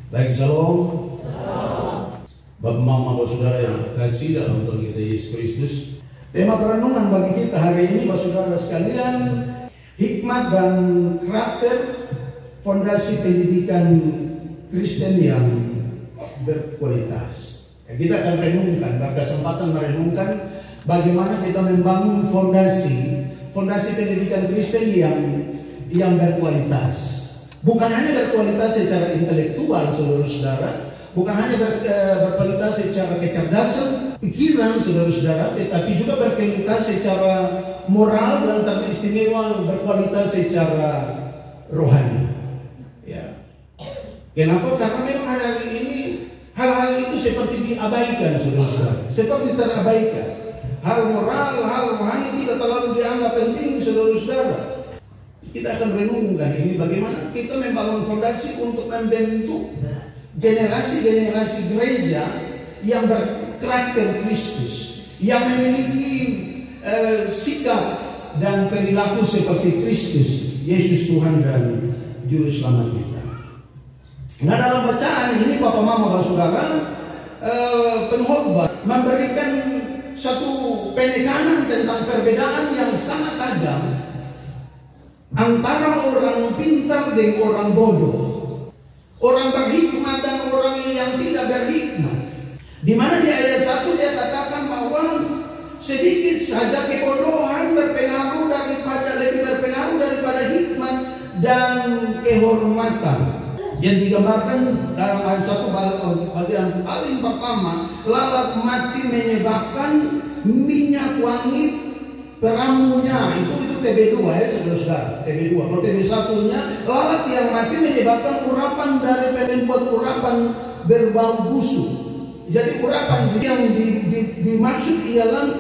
Baik, shalom. Bapak, mama, bapak, saudara yang terkasih dalam Tuhan kita Yesus Kristus. Tema perenungan bagi kita hari ini, bapak saudara sekalian, hikmat dan karakter fondasi pendidikan Kristen yang berkualitas. Kita akan renungkan, berkesempatan merenungkan bagaimana kita membangun fondasi pendidikan Kristen yang berkualitas. Bukan hanya berkualitas secara intelektual, saudara-saudara, bukan hanya berkualitas secara kecerdasan pikiran, saudara-saudara, tetapi juga berkualitas secara moral dan teristimewa berkualitas secara rohani. Ya. Kenapa? Karena memang hari ini hal-hal itu seperti diabaikan, saudara-saudara, seperti terabaikan. Hal moral, hal rohani tidak terlalu dianggap penting, saudara-saudara. Kita akan renungkan ini bagaimana kita membangun fondasi untuk membentuk generasi-generasi gereja yang berkarakter Kristus, yang memiliki sikap dan perilaku seperti Kristus, Yesus Tuhan dan Juru Selamat kita. Nah, dalam bacaan ini Bapak Mama Bapak Saudara, pengkhotbah memberikan satu penekanan tentang perbedaan yang sangat tajam antara orang pintar dan orang bodoh, orang berhikmat dan orang yang tidak berhikmat. Di mana di ayat 1 dia katakan bahwa sedikit saja kebodohan lebih berpengaruh daripada hikmat dan kehormatan. Yang digambarkan dalam ayat 1 bagian paling pertama, lalat mati menyebabkan minyak wangi peramunya, itu TB2 ya saudara-saudara, TB2. Kalau TB1-nya, lalat yang mati menyebabkan urapan dari membuat urapan berbau busuk. Jadi urapan yang dimaksud ialah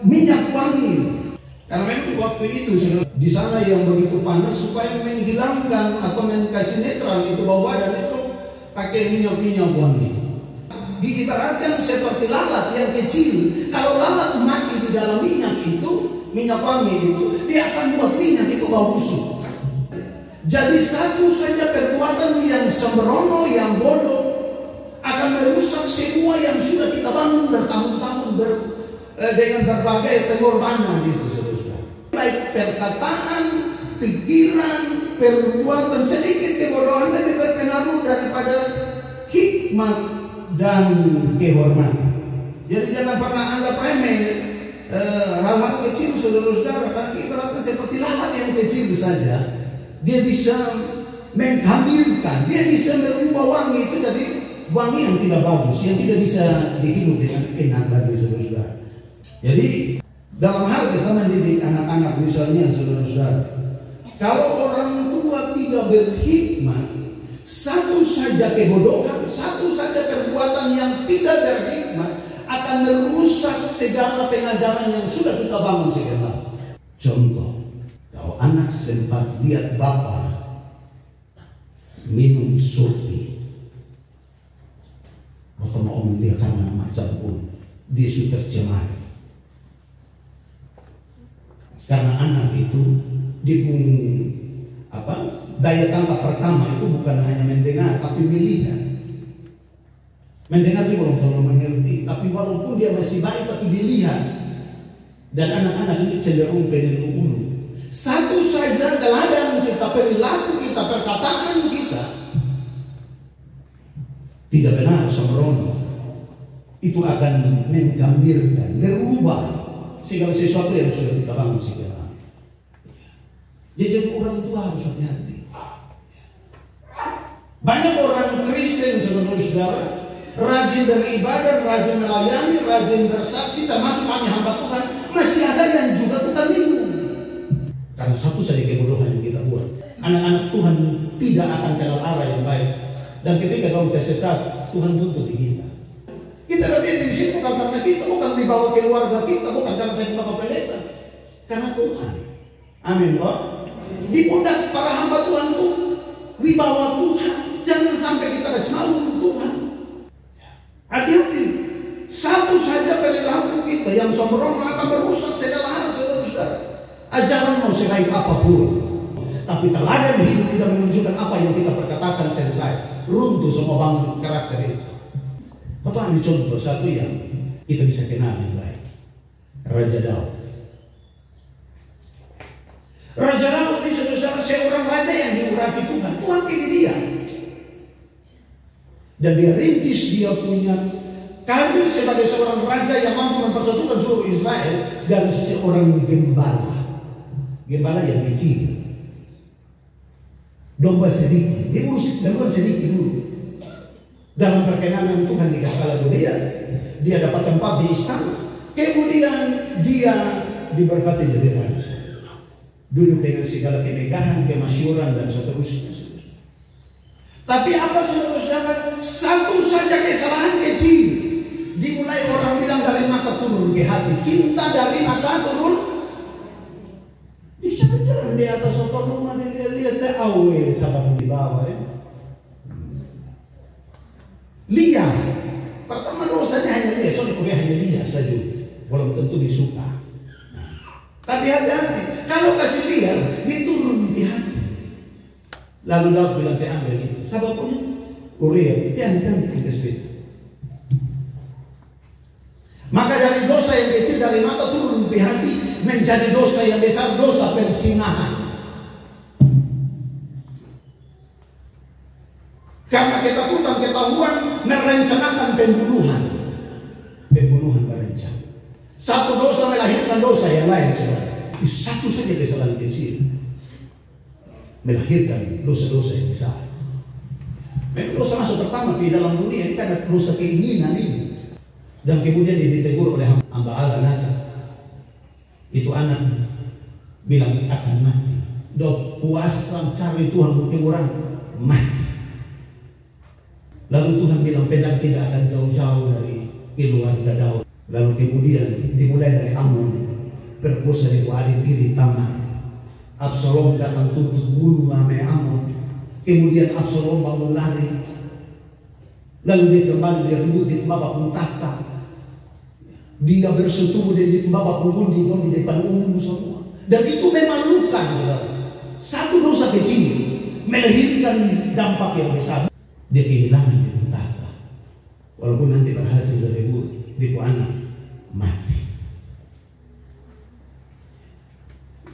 minyak wangi. Karena memang waktu itu di sana yang begitu panas, supaya menghilangkan atau kasih netral itu bau badan itu pakai minyak wangi. Diibaratkan seperti lalat yang kecil. Kalau lalat mati di dalam minyak wangi itu, dia akan buat minyak itu bau busuk. Jadi satu saja perbuatan yang sembrono, yang bodoh, akan merusak semua yang sudah kita bangun bertahun-tahun dengan berbagai pengorbanan itu, saudara. Baik perkataan, pikiran, perbuatan, sedikit kebodohan lebih berpengaruh daripada hikmat dan kehormatan. Jadi jangan pernah anggap remeh hal-hal kecil, saudara-saudara, karena ibaratnya seperti lalat yang kecil saja, dia bisa menghamilkan, dia bisa merubah wangi itu jadi wangi yang tidak bagus, yang tidak bisa dihirup dengan enak lagi, saudara-saudara. Jadi dalam hal kita mendidik anak-anak misalnya, saudara-saudara, kalau orang tua tidak berhikmat, satu saja kebodohan, satu saja perbuatan yang tidak berhikmat akan merusak segala pengajaran yang sudah kita bangun sekarang. Contoh, kalau anak sempat lihat bapak minum sopi, atau mau dia karena macam pun dia sudah tercemar. Karena anak itu daya tangkap pertama itu bukan hanya mendengar tapi melihat. Mendengar dia belum terlalu mengerti, tapi walaupun dia masih baik tapi dilihat. Dan anak-anak ini cenderung pendidik ulu. Satu saja teladan kita, perilaku kita, perkataan kita tidak benar, sembrono, itu akan menggambirkan, merubah segala sesuatu yang sudah kita bangun sekarang. Jadi orang tua harus hati-hati. Banyak orang Kristen, saudara-saudara, rajin beribadah, rajin melayani, rajin bersaksi, termasuk kami hamba Tuhan, masih ada yang juga tukang bingung. Karena satu saja kebodohan yang kita buat. Anak-anak Tuhan tidak akan kenal arah yang baik. Dan ketika kamu tersesat, Tuhan tuntut di kita. Kita berdiri di sini bukan karena kita, bukan dibawa keluarga kita, bukan karena saya bapak pendeta, karena Tuhan. Amin, Pak. Di pundak para hamba Tuhan itu wibawa Tuhan. Jangan sampai kita malu Tuhan. Hati-hati. Satu saja perilaku kita yang sembrono akan merusak segala hal, saudara-saudara. Ajaran mau sebaik apapun, tapi teladan hidup tidak menunjukkan apa yang kita perkatakan selesai. membangun karakter itu. Kau ambil contoh satu yang kita bisa kenal yang baik, Raja Daud. Raja Daud ini saudara seorang raja yang diurapi Tuhan. Tuhan pilih dia. Dan dia rintis dia punya karir sebagai seorang raja yang mampu mempersatukan seluruh Israel dan seorang gembala. Gembala yang kecil. Domba sedikit. Dia urus domba sedikit dulu. Dalam perkenanan Tuhan dikasih kala dunia, dia dapat tempat di istana. Kemudian dia diberkati jadi raja. Duduk dengan segala kemegahan, kemasyuran dan seterusnya. Tapi apa saudara-saudara? Satu saja kesalahan kecil. Dimulai orang bilang dari mata turun ke hati. Cinta dari mata turun. Bisa berjalan di atas sopor rumah dia lihat awe sama di bawah ya. Lihat. Pertama dosanya hanya dia, soalnya kuliah hanya dia saja. Belum tentu disuka. Tapi hati-hati, kalau kasih lihat, dia turun di hati. Lalu Daud bilang ke Amr gitu, sahabat punya Uriah, pian kita sepeda. Maka dari dosa yang kecil dari mata turun di hati menjadi dosa yang besar, dosa perzinahan. Karena ketakutan merencanakan pembunuhan. Pembunuhan berencana. Satu dosa melahirkan dosa yang lain, saudara. Satu saja kesalahan kecil melahirkan dosa-dosa yang besar. Memang dosa masuk pertama di dalam dunia ini karena dosa keinginan ini. Dan kemudian dia ditegur oleh hamba Allah Natan. Itu anak bilang akan mati. Dok puasa cari Tuhan mungkin orang mati. Lalu Tuhan bilang pedang tidak akan jauh-jauh dari keluarga Daud. Lalu kemudian dimulai dari Amnon berkosa di adik tiri Tamar. Absalom datang tutup bunuh ame Amnon. Kemudian Absalom bangun lari. Lalu dia kembali dia ribut di babak tahta. Dia bersetubuh di babak bundi di depan umum semua. Dan itu memang luka, saudara. Satu dosa kecil melahirkan dampak yang besar. Dia kehilangan di tahta. Walaupun nanti berhasil berebut, dia anak mati.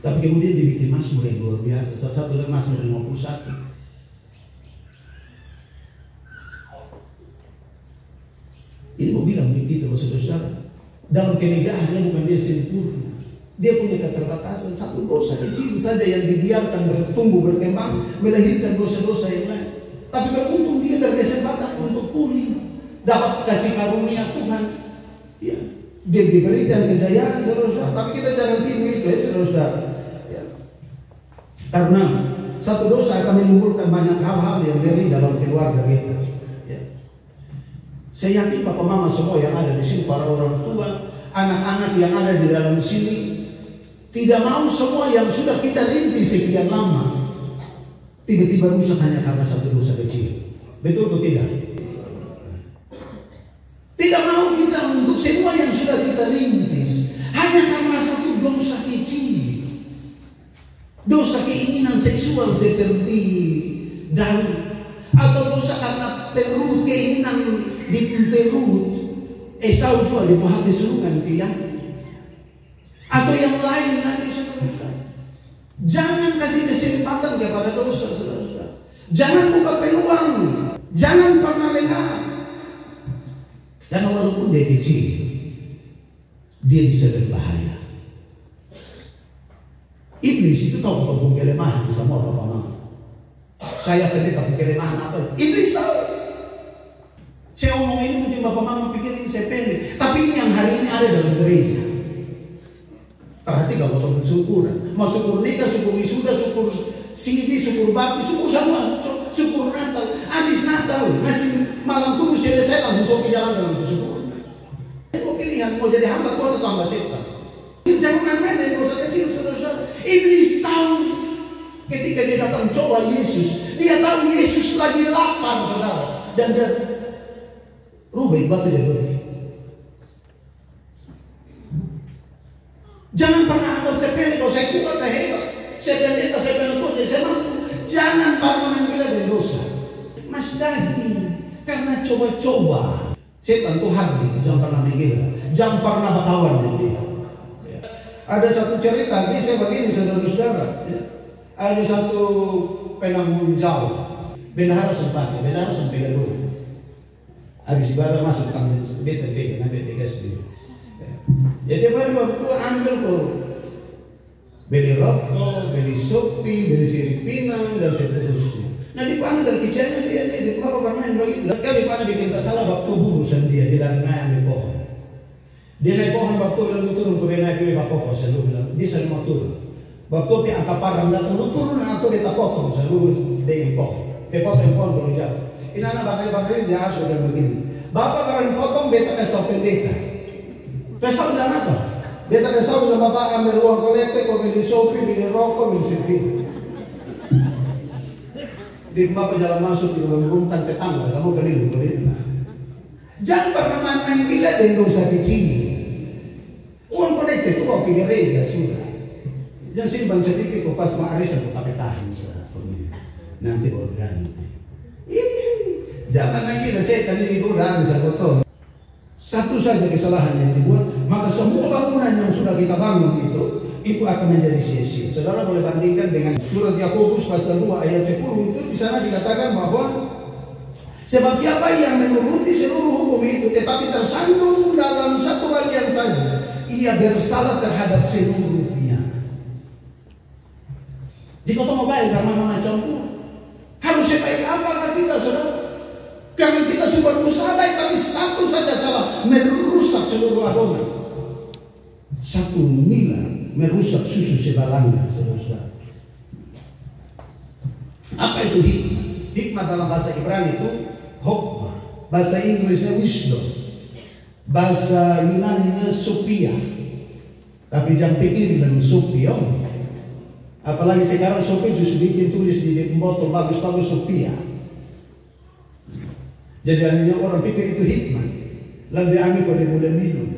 Tapi kemudian dibikin mazmur yang luar biasa. Salah satu dari mazmur 51. Ini mau bilang begitu, saudara. Dalam kemegahannya bukan dia sempurna. Dia punya keterbatasan. Satu dosa kecil saja yang dibiarkan bertumbuh berkembang melahirkan dosa-dosa yang lain. Tapi beruntung dia berkesempatan untuk pulih, dapat kasih karunia Tuhan. Ya, dia diberikan kejayaan, saudara. Tapi kita jangan tiru itu, ya, saudara. Ya. Karena satu dosa akan menimbulkan banyak hal-hal yang ngeri dalam keluarga kita. Ya. Saya yakin papa mama semua yang ada di sini, para orang tua, anak-anak yang ada di dalam sini, tidak mau semua yang sudah kita rintis sekian lama tiba-tiba rusak hanya karena satu dosa kecil. Betul atau tidak? Tidak mau kita untuk semua yang sudah kita rintis hanya karena satu dosa kecil. Dosa keinginan seksual seperti Daud, atau dosa karena perut, keinginan di perut Esau jual di hati sulungan dia, atau yang lain nanti saudara. Jangan kasih kesempatan kepada dosa, saudara. Jangan buka peluang. Jangan pernah lengah. Karena walaupun dia kecil, dia bisa berbahaya. Iblis itu tahu kalau kelemahan sama papa mama. Saya pendeta kelemahan apa? Iblis tahu. Saya omong ini mungkin bapak mama pikir ini sepele, tapi ini yang hari ini ada dalam gereja. Perhati gak potong syukur. Mau syukur nikah, syukur wisuda, syukur CD, syukur bakti, syukur semua, syukur Natal. Habis Natal, masih malam tuh saya langsung sopi jalan dalam itu syukur. Mau pilihan, mau jadi hamba Tuhan atau hamba setan. Jangan main dosa kecil, saudara. Iblis tahu ketika dia datang coba Yesus, dia tahu Yesus lagi lapar, saudara, dan dia rubah batu dia rubah. Jangan pernah anggap sepele, kalau saya kuat, saya hebat, saya pendeta, saya penutup, saya mampu. Jangan pernah menggila dari dosa. Mas Dani, Karena coba-coba. Setan tuh hati, jangan pernah menggila, jangan pernah berkawan dengan dia. Ya. Ada satu cerita, ini saya begini saudara-saudara. Ya. Ada satu penanggung Jawa, bendahara sempat dulu. Habis ibadah masuk tamu beta nabi sendiri. Ya. Jadi baru aku ambil kok beli rokok, beli sopi, beli siripinang dan seterusnya. Nah di mana dari kecilnya dia di apa bermain begitu. Kali mana bikin tak salah waktu burusan dia naik di pohon. Dia naik pohon waktu bilang turun ke naik ke pohon selalu bilang dia selalu mau turun. Waktu pi angka parang datang lu turun atau dia tak potong selalu dia pohon. Potong pohon terus jauh. Ini anak bandai dia harus udah begini. Bapak barang potong beta kasih pendeta. Kasih bilang apa? Beta kasih bilang bapak ambil uang kolektif, beli sopi, beli rokok, beli siripinang. Di bapak jalan masuk di rumah tetangga, kamu keliling. Jangan pernah main gila dan dosa kecil. Uang konektif itu kau pikir gereja sudah. Jangan simpan sedikit kau pas ma'aris aku pakai tahan nanti baru ganti. Ini jangan main gila setan ini udah bisa kotor. Satu saja kesalahan yang dibuat, maka semua bangunan yang sudah kita bangun itu akan menjadi sia-sia. Saudara boleh bandingkan dengan surat Yakobus pasal 2 ayat 10 itu di sana dikatakan bahwa sebab siapa yang menuruti seluruh hukum itu tetapi tersandung dalam satu bagian saja, ia bersalah terhadap seluruhnya. Jika kita mau baik karena macam itu, harus sebaik apa kita saudara? Karena kita sudah berusaha baik tapi satu saja salah, merusak seluruh agama. Satu nilai merusak susu sebalanga, saudara. Apa itu hikmah? Hikmah dalam bahasa Ibrani itu hokmah, bahasa Inggrisnya wisdom, bahasa Yunaninya sophia. Tapi jangan pikir bilang sophia. Apalagi sekarang sophia justru bikin tulis di botol bagus-bagus sophia. Jadi akhirnya orang pikir itu hikmah. Lalu dia ambil kalau dia mulai minum.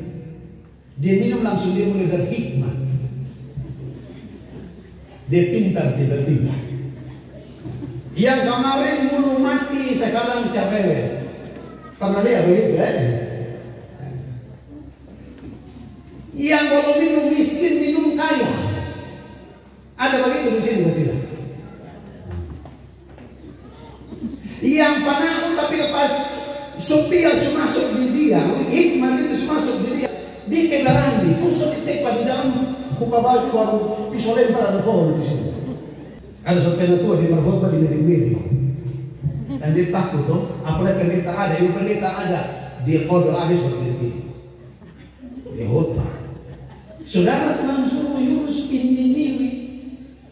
Dia minum langsung dia mulai berhikmah. Dia pintar tiba-tiba. Yang kemarin bulu mati sekarang cerewet. Pernah lihat begitu kan? Yang kalau minum miskin minum kaya. Ada begitu di sini tidak? Yang panau tapi pas Sophia masuk di dia, hikmah itu masuk di dia. Di kendaraan di fuso ditekpa di dalam buka baju baru pisau lempar ada pohon di sini. Ada seorang tua di berkhotbah di negeri dan dia takut dong. Apalagi pendeta ada, yang pendeta ada dia kodok habis seperti dia khotbah. Saudara Tuhan suruh Yunus pininiwi,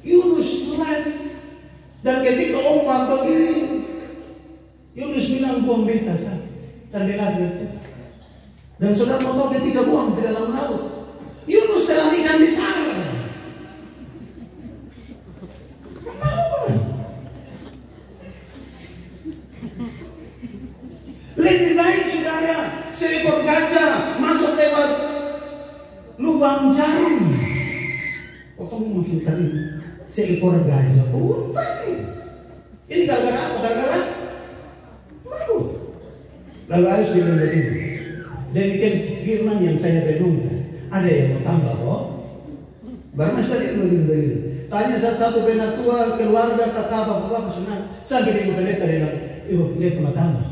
Yunus lari dan ketika ombak begini, Yunus bilang buang beta sah dan dia lari itu. Dan saudara mau tahu ketika buang di dalam laut, Yunus dalam ikan besar. Lebih baik saudara seekor gajah masuk lewat lubang jarum. Potong masuk tadi seekor gajah pun tadi. Ini gara-gara apa? Gara-gara malu. Lalu harus dibilang ini. Demikian firman yang saya renungkan. Ada yang mau tambah kok? Baru sekali begini. Tanya satu-satu penatua, keluarga, kakak, bapak, senang. Sampai ibu pendeta dia bilang, ibu pendeta mau tambah.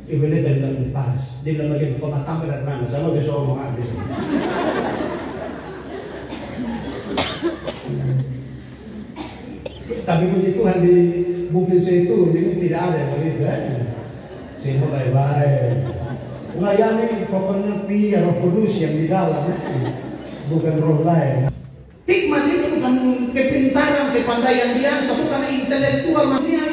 Ibu pendeta bilang pas. Dia bilang lagi, kau mau tambah dari mana? Sama besok ngomong habis. Tapi puji Tuhan di bukit Zaitun ini tidak ada begitu kan? Semua baik-baik. Melayani pokoknya pi Roh Kudus yang di dalam, bukan roh lain. Hikmat itu bukan kepintaran, kepandaian biasa, bukan intelektual manusia,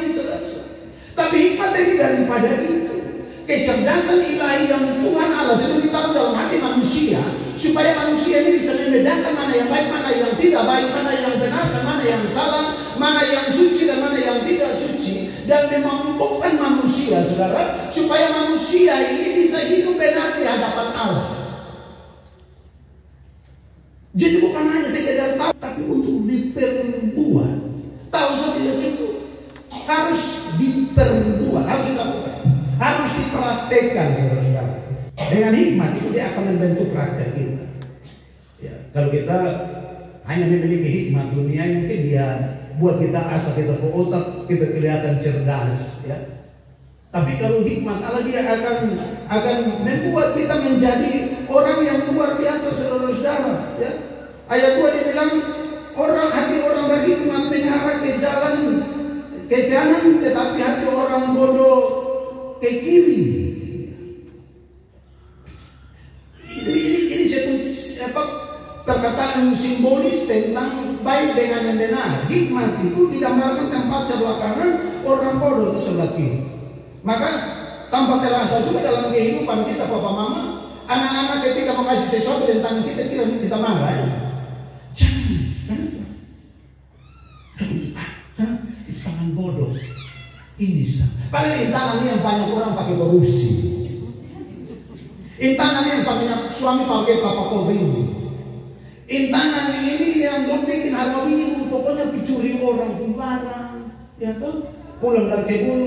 tapi hikmat ini daripada itu. Kecerdasan ilahi yang Tuhan Allah sudah ditaruh dalam hati manusia, supaya manusia ini bisa membedakan mana yang baik, mana yang tidak baik, mana yang benar dan mana yang salah, mana yang suci dan mana yang tidak suci, dan memampukan manusia, saudara, supaya manusia ini bisa hidup benar di hadapan Allah. Jadi bukan hanya sekedar tahu, tapi untuk diperbuat. Tahu saja tidak cukup, harus diperbuat, harus dilakukan, harus praktekkan, saudara-saudara. Dengan hikmat itu dia akan membentuk karakter kita. Ya, kalau kita hanya memiliki hikmat dunia, mungkin dia buat kita asa kita ke otak, kita kelihatan cerdas, ya. Tapi kalau hikmat Allah, dia akan membuat kita menjadi orang yang luar biasa, saudara-saudara, ya. Ayat 2 dia bilang, hati orang berhikmat mengarah ke jalan ke kanan, tetapi hati orang bodoh ke kiri. Ini satu perkataan simbolis tentang baik dengan yang benar. Hikmat itu digambarkan tempat sebelah kanan, orang bodoh itu sebelah kiri. Maka tanpa terasa juga dalam kehidupan kita, papa mama, anak-anak ketika mau kasih sesuatu tentang kita, kita marah, ya. Jangan tangan bodoh ini sah. Padahal intanan ini yang banyak orang pakai korupsi. Intanan yang banyak suami pakai papa ini. Intanan ini yang bikin harmoni, pokoknya pencuri orang barang, ya toh. Pulang dari kebun,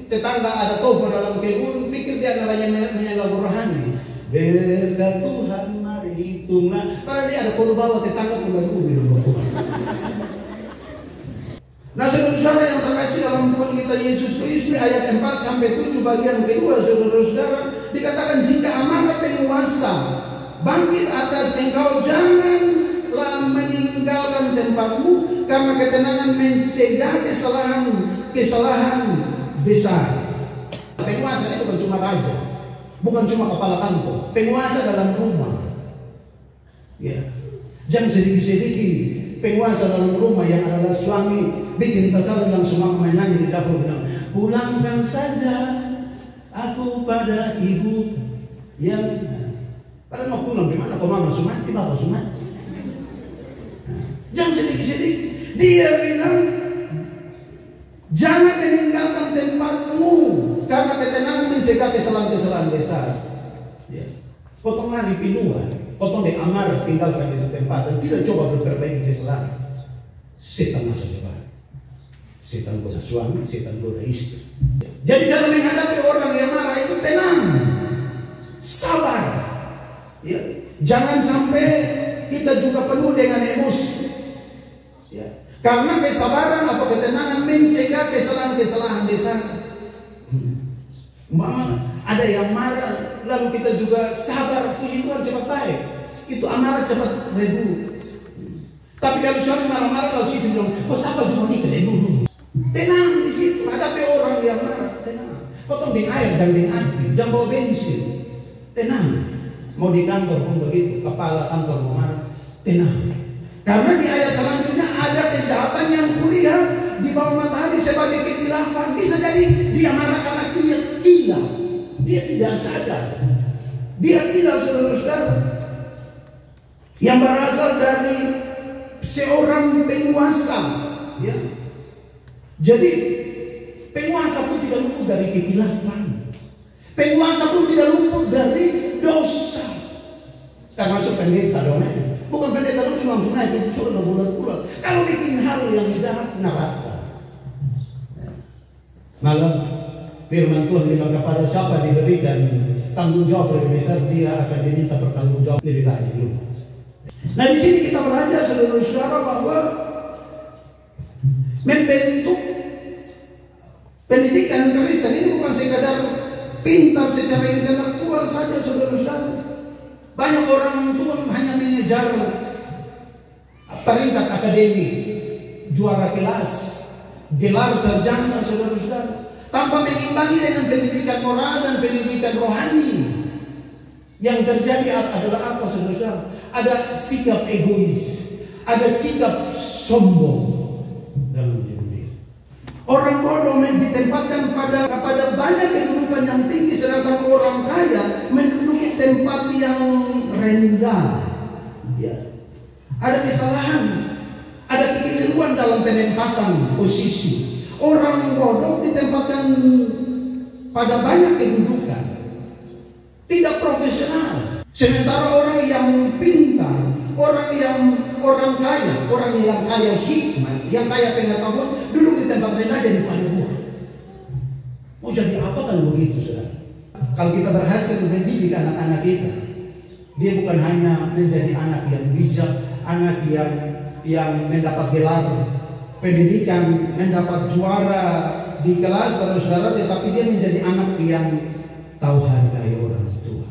tetangga ada tofu dalam kebun, pikir dia menyalah rohani. Berkat Tuhan mari hitunglah. Padahal dia ada koru bawa tetangga pulang ubi dulu. Nah, saudara-saudara yang terkasih dalam Tuhan kita Yesus Kristus, ayat 4 sampai 7 bagian kedua, saudara-saudara, dikatakan jika amarah penguasa bangkit atas engkau, janganlah meninggalkan tempatmu, karena ketenangan mencegah kesalahan besar. Penguasa ini bukan cuma raja, bukan cuma kepala kantor, penguasa dalam rumah. Ya, jangan sedikit-sedikit penguasa dalam rumah yang adalah suami bikin kesalahan, langsung aku menyanyi di dapur bilang, pulangkan saja aku pada ibu yang padahal mau pulang di mana? Kok mama sumati, bapak sumati. Jangan sedikit-sedikit dia bilang, jangan meninggalkan tempatmu, karena ketenangan mencegah kesalahan-kesalahan besar. Ya. Potong lari piluan, potong di amar, tinggalkan itu tempat dan tidak coba memperbaiki kesalahan. Setan masuk ke bahan. Setan goda suami, setan goda istri. Jadi cara menghadapi orang yang marah itu tenang, sabar. Ya. Jangan sampai kita juga penuh dengan emosi. Ya. Karena kesabaran atau ketenangan mencegah kesalahan-kesalahan besar. Mama, ada yang marah, lalu kita juga sabar, puji Tuhan cepat baik. Itu amarah cepat redu. Tapi kalau suami marah-marah, kalau istri bilang, kok siapa cuma nikah dulu. Tenang di situ, hadapi orang yang marah, tenang. Potong dengan air, jangan dengan api, jangan bawa bensin. Tenang. Mau di kantor pun begitu, kepala kantor mau marah, tenang. Karena di ayat selanjutnya ada kejahatan yang kulihat di bawah matahari sebagai kekhilafan. Bisa jadi dia marah karena dia khilaf. Dia tidak sadar. Dia khilaf, saudara-saudara, yang berasal dari seorang penguasa. Ya. Jadi penguasa pun tidak luput dari kekhilafan. Penguasa pun tidak luput dari dosa. Termasuk pendeta dong. Bukan pendeta dong cuma naik ke surga bulan-bulan. Kalau bikin hal yang jahat, neraka. Malah firman Tuhan bilang, kepada siapa diberikan tanggung jawab lebih besar, dia akan diminta bertanggung jawab lebih banyak. Nah, di sini kita belajar, saudara-saudara, bahwa membentuk pendidikan Kristen ini bukan sekadar pintar secara intelektual saja, saudara-saudara. Banyak orang tua hanya mengejar peringkat akademik, juara kelas, gelar sarjana, saudara-saudara, tanpa mengimbangi dengan pendidikan moral dan pendidikan rohani. Yang terjadi adalah apa, saudara-saudara? Ada sikap egois, ada sikap sombong dalam diri. Orang bodoh ditempatkan kepada banyak kedudukan yang tinggi, sedangkan orang kaya menduduki tempat yang rendah. Ya. Ada kesalahan, ada kekeliruan dalam penempatan posisi. Orang bodoh ditempatkan pada banyak kedudukan, tidak profesional. Sementara orang yang pintar, orang kaya hikmat, yang kaya pengetahuan, duduk di tempat rendah jadi paling buah. Mau jadi apa kalau begitu, saudara? Kalau kita berhasil mendidik anak-anak kita, dia bukan hanya menjadi anak yang bijak, anak yang mendapat gelar pendidikan, mendapat juara di kelas, saudara-saudara, tetapi dia menjadi anak yang tahu hargai orang tua.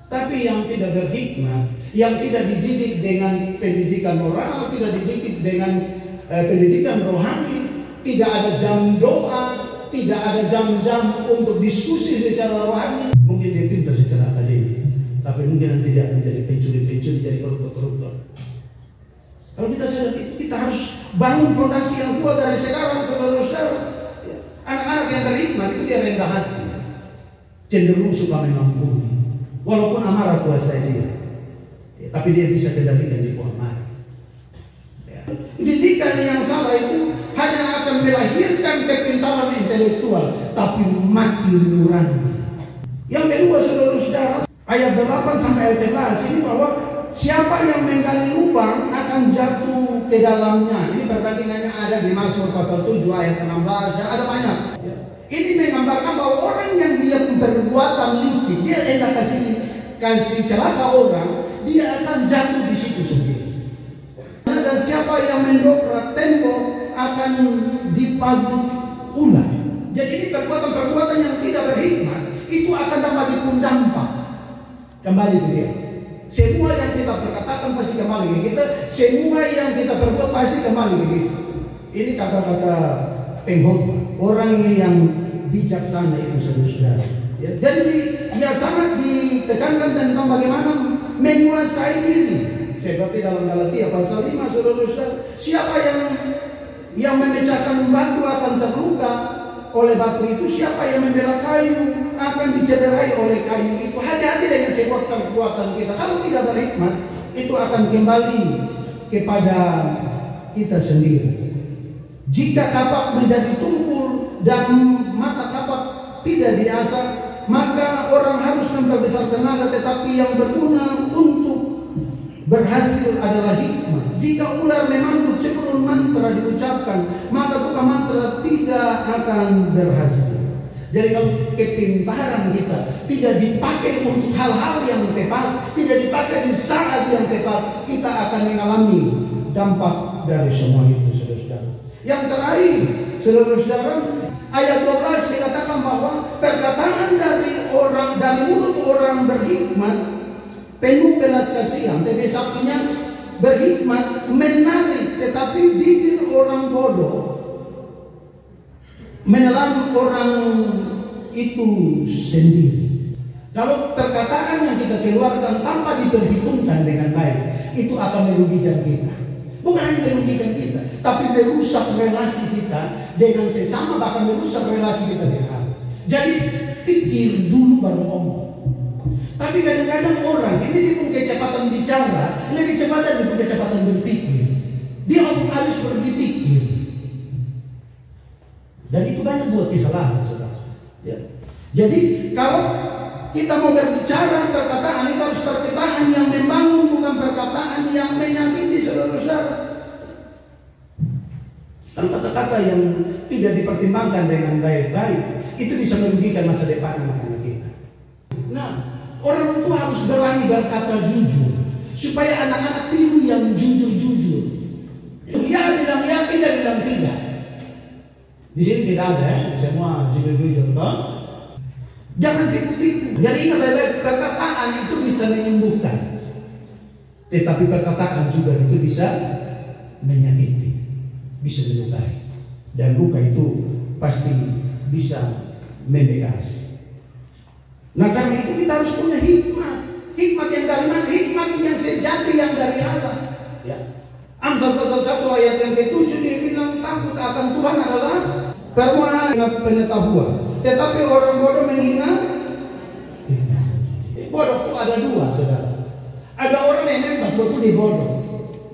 Tapi yang tidak berhikmat, yang tidak dididik dengan pendidikan moral, tidak dididik dengan pendidikan rohani, tidak ada jam doa, tidak ada jam-jam untuk diskusi secara rohani. Mungkin dia pintar secara akademik, tapi mungkin nanti dia akan jadi pencuri-pencuri, jadi koruptor. Kalau kita sadar itu, kita harus bangun fondasi yang kuat dari sekarang, saudara-saudara. Anak-anak yang berhikmat itu dia rendah hati, cenderung suka mengampuni, walaupun amarah kuasa dia, tapi dia bisa kendalikan di bawah amarah. Didikan yang salah itu hanya akan melahirkan kepintaran intelektual, tapi mati nurani. Yang kedua, saudara-saudara, ayat 8 sampai ayat 11 ini bahwa siapa yang menggali lubang akan jatuh ke dalamnya. Ini perbandingannya ada di Mazmur pasal 7 ayat 16 dan ada banyak. Ini menggambarkan bahwa orang yang dia berbuatan licik, dia hendak kasih celaka orang, dia akan jatuh di situ sendiri. Dan siapa yang mendobrak tembok akan dipagut ular. Jadi ini perbuatan-perbuatan yang tidak berhikmat itu akan dapat dipundampak kembali ke dia. Semua yang kita perkatakan pasti kembali ke kita. Semua yang kita perbuat pasti kembali ke kita. Ini kata-kata pengkhotbah, orang yang bijaksana itu, saudara-saudara. Ya, jadi dia sangat ditekankan tentang bagaimana menguasai diri. Seperti dalam Galatia pasal 5, saudara-saudara, siapa yang memecahkan batu akan terluka oleh batu itu, siapa yang membela kayu akan dicederai oleh kayu itu. Hati-hati dengan sebuah perbuatan kita. Kalau tidak berhikmat, itu akan kembali kepada kita sendiri. Jika kapak menjadi tumpul dan mata kapak tidak diasah, maka orang harus memperbesar tenaga, tetapi yang berguna untuk berhasil adalah hikmah. Jika ular memanggut sebelum mantra diucapkan, maka tukang mantra tidak akan berhasil. Jadi kalau kepintaran kita tidak dipakai untuk hal-hal yang tepat, tidak dipakai di saat yang tepat, kita akan mengalami dampak dari semua itu, saudara-saudara. Yang terakhir, saudara-saudara, ayat 12 dikatakan bahwa perkataan dari mulut orang berhikmat penuh belas kasihan, tapi artinya berhikmat menarik, tetapi bibir orang bodoh menelan orang itu sendiri. Kalau perkataan yang kita keluarkan tanpa diperhitungkan dengan baik, itu akan merugikan kita. Bukan hanya merugikan kita, tapi merusak relasi kita dengan sesama, bahkan merusak relasi kita dengan Allah. Jadi pikir dulu baru ngomong. Tapi kadang-kadang orang ini dia punya kecepatan bicara lebih cepat dari kecepatan berpikir. Dia harus berpikir. Dan itu banyak buat kesalahan, saudara. Ya. Jadi kalau kita mau berbicara perkataan, itu harus perkataan yang membangun, bukan perkataan yang menyakiti, saudara-saudara. Kalau kata-kata yang tidak dipertimbangkan dengan baik-baik, itu bisa merugikan masa depan anak-anak kita. Nah, orang tua harus berani berkata jujur, supaya anak-anak tiru yang jujur-jujur. Ya bilang ya, tidak bilang tidak. Di sini tidak ada ya, semua jujur-jujur toh. Jangan tipu-tipu. Jadi ingat baik-baik, perkataan itu bisa menyembuhkan, tetapi perkataan juga itu bisa menyakiti, bisa melukai. Dan luka itu pasti bisa membekas. Nah karena itu kita harus punya hikmat. Hikmat yang dari mana? Hikmat yang sejati, yang dari Allah. Ya. Amsal pasal 1 ayat yang ke-7 dia bilang takut akan Tuhan adalah permulaan pengetahuan, tetapi orang bodoh menghina. Bodoh itu ada dua, saudara. Ada orang yang memang betul dia bodoh,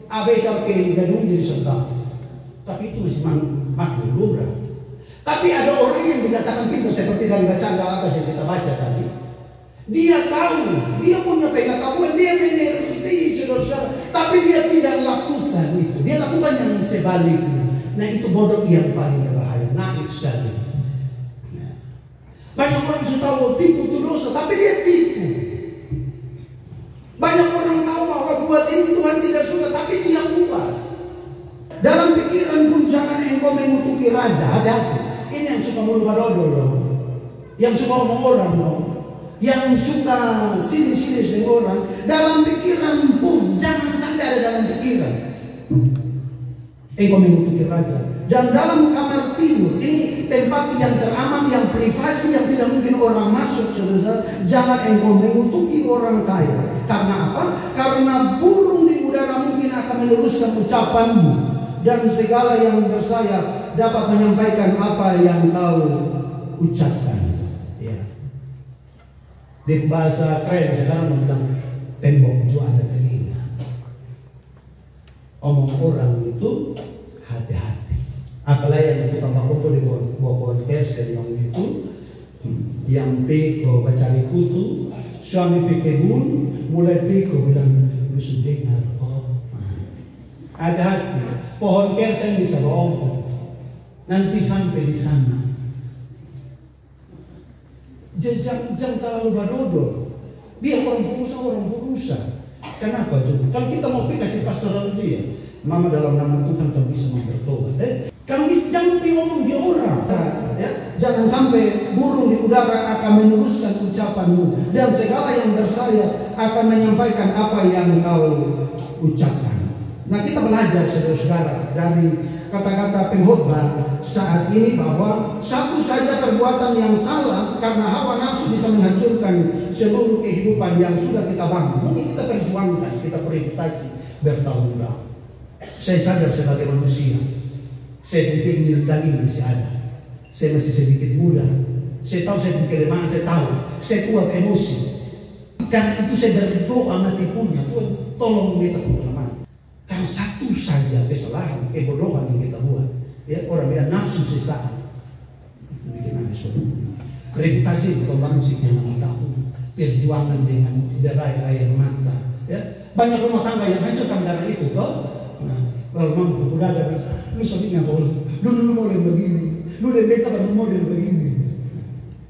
abisal ke gadung jadi serta, tapi itu masih makhluk lumrah. Tapi ada orang yang dikatakan pintar, seperti dari bacaan atas yang kita baca tadi. Dia tahu, dia punya pengetahuan, dia mengerti, saudara-saudara, tapi dia tidak lakukan itu. Dia lakukan yang sebaliknya. Nah itu bodoh yang paling berbahaya, naif sekali. Nah. Banyak orang sudah tahu tipu itu dosa, tapi dia tipu. Banyak orang tahu bahwa buat ini Tuhan tidak suka, tapi dia buat. Dalam pikiran pun jangan engkau mengutuki raja. Hati-hati. Ini yang suka mulu badodo loh, yang suka omong orang loh, yang suka sinis-sinis dengan orang. Dalam pikiran pun jangan sampai ada dalam pikiran engkau mengutuki raja. Dan dalam kamar tidur, ini tempat yang teraman, yang privasi, yang tidak mungkin orang masuk, saudara. Jangan engkau mengutuki orang kaya. Karena apa? Karena burung di udara mungkin akan meneruskan ucapanmu, dan segala yang bersayap dapat menyampaikan apa yang kau ucapkan. Ya. Di bahasa keren sekarang bilang tembok itu ada telinga. Omong orang itu hati-hati. Apalagi yang tukang bakoko di bawah kersen yang itu, yang peko bacari kutu, suami pekebun, mulai peko bilang lu sudah dengar. Hati-hati, pohon kersen bisa bohong, nanti sampai di sana. Jangan terlalu badodo. Biar orang berusaha. Kenapa tuh? Kalau kita mau kasih pastoral dia, mama dalam nama Tuhan kau bisa bertobat. Kalau jangan diomong di orang, ya? Jangan sampai burung di udara akan meneruskan ucapanmu, dan segala yang bersayap akan menyampaikan apa yang kau ucapkan. Nah, kita belajar saudara-saudara dari kata-kata pengkhotbah saat ini bahwa satu saja perbuatan yang salah karena hawa nafsu bisa menghancurkan seluruh kehidupan yang sudah kita bangun. Mungkin kita perjuangkan, kita periodisasi bertahun-tahun. Saya sadar sebagai manusia, saya mungkin ingin daging masih ada. Saya masih sedikit muda. Saya tahu saya punya kelemahan, saya tahu. Saya kuat emosi. Karena itu saya berdoa mati punya, Tuhan tolong beta punya kelemahan. Karena satu saja kesalahan, kebodohan yang kita buat. Ya, orang bilang nafsu sesaat. Bikin nangis. Reputasi bukan manusia yang tahu. Perjuangan dengan derai air mata. Ya, banyak rumah tangga yang hancur karena itu, toh. Nah, kalau mampu udah ada. Lu suaminya boleh, lu model begini, lu dan beta model begini.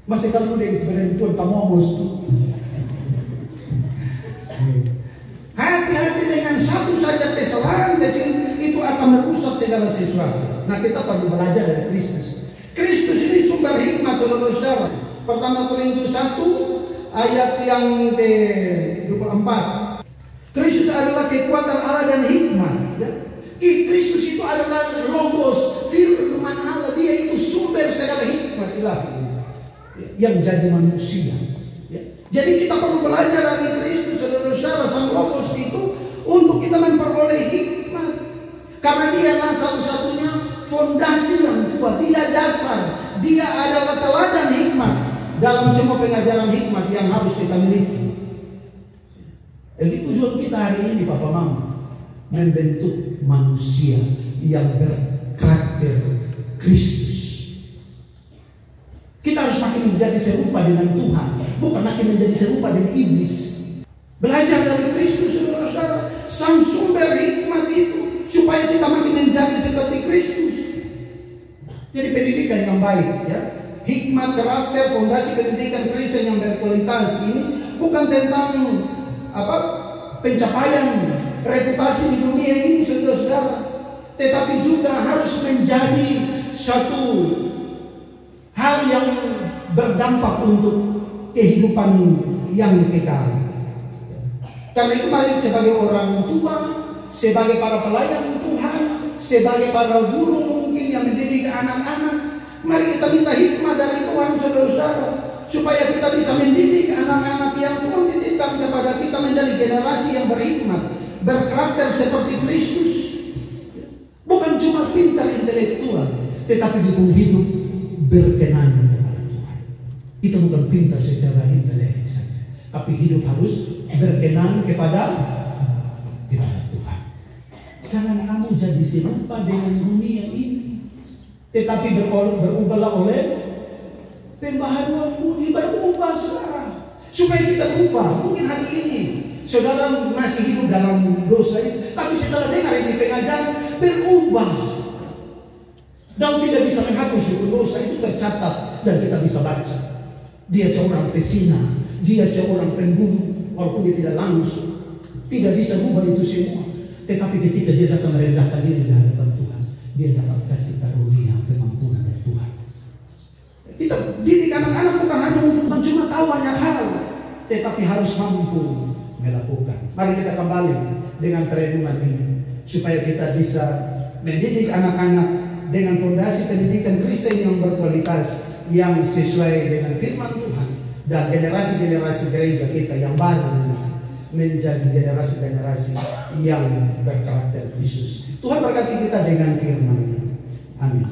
Masih kalau lu itu perempuan kamu bos tuh. Hati-hati dengan satu saja kesalahan kecil itu akan merusak segala sesuatu. Nah, kita perlu belajar dari Kristus. Kristus ini sumber hikmat, saudara-saudara. Pertama Korintus 1 ayat yang ke-24. Kristus adalah kekuatan Allah dan hikmat. Ya. Kristus itu adalah logos, firman Allah. Dia itu sumber segala hikmat ilahi yang jadi manusia. Ya. Jadi kita perlu belajar dari Kristus, saudara-saudara, sang logos itu untuk kita memperoleh hikmat. Karena dia adalah satu-satunya fondasi yang kuat. Dia dasar. Dia adalah teladan hikmat dalam semua pengajaran hikmat yang harus kita miliki. Jadi tujuan kita hari ini, Papa Mama, membentuk manusia yang berkarakter Kristus. Kita harus makin menjadi serupa dengan Tuhan, bukan makin menjadi serupa dengan iblis. Belajar dari Kristus, saudara-saudara, sang sumber hikmat itu, supaya kita makin menjadi seperti Kristus. Jadi pendidikan yang baik, ya, hikmat, karakter, fondasi pendidikan Kristen yang berkualitas ini bukan tentang pencapaian reputasi di dunia ini, saudara-saudara, tetapi juga harus menjadi suatu hal yang berdampak untuk kehidupan yang kekal. Karena itu mari sebagai orang tua, sebagai para pelayan Tuhan, sebagai para guru mungkin yang mendidik anak-anak, mari kita minta hikmat dari Tuhan, saudara-saudara, supaya kita bisa mendidik anak-anak yang Tuhan titipkan kepada kita menjadi generasi yang berhikmat, berkarakter seperti Kristus. Bukan cuma pintar intelektual, tetapi dia pun hidup berkenan kepada Tuhan. Kita bukan pintar secara intelek saja, tapi hidup harus berkenan kepada Tuhan. Jangan kamu jadi serupa dengan dunia ini, tetapi berubahlah oleh pembaharuan budi. Berubah, saudara, supaya kita berubah. Mungkin hari ini saudara masih hidup dalam dosa itu, tapi setelah dengar ini pengajaran, berubah. Daud tidak bisa menghapus itu dosa, itu tercatat dan kita bisa baca. Dia seorang pesina, dia seorang pembunuh, walaupun dia tidak langsung, tidak bisa ubah itu semua. Tetapi ketika dia datang merendahkan diri di hadapan Tuhan, dia dapat kasih karunia pengampunan dari Tuhan. Kita didik anak-anak bukan hanya untuk cuma tahu banyak hal, tetapi harus mampu melakukan. Mari kita kembali dengan perenungan ini, supaya kita bisa mendidik anak-anak dengan fondasi pendidikan Kristen yang berkualitas, yang sesuai dengan firman Tuhan, dan generasi-generasi gereja kita yang baru menjadi generasi-generasi yang berkarakter Kristus. Tuhan berkati kita dengan firman-Nya. Amin.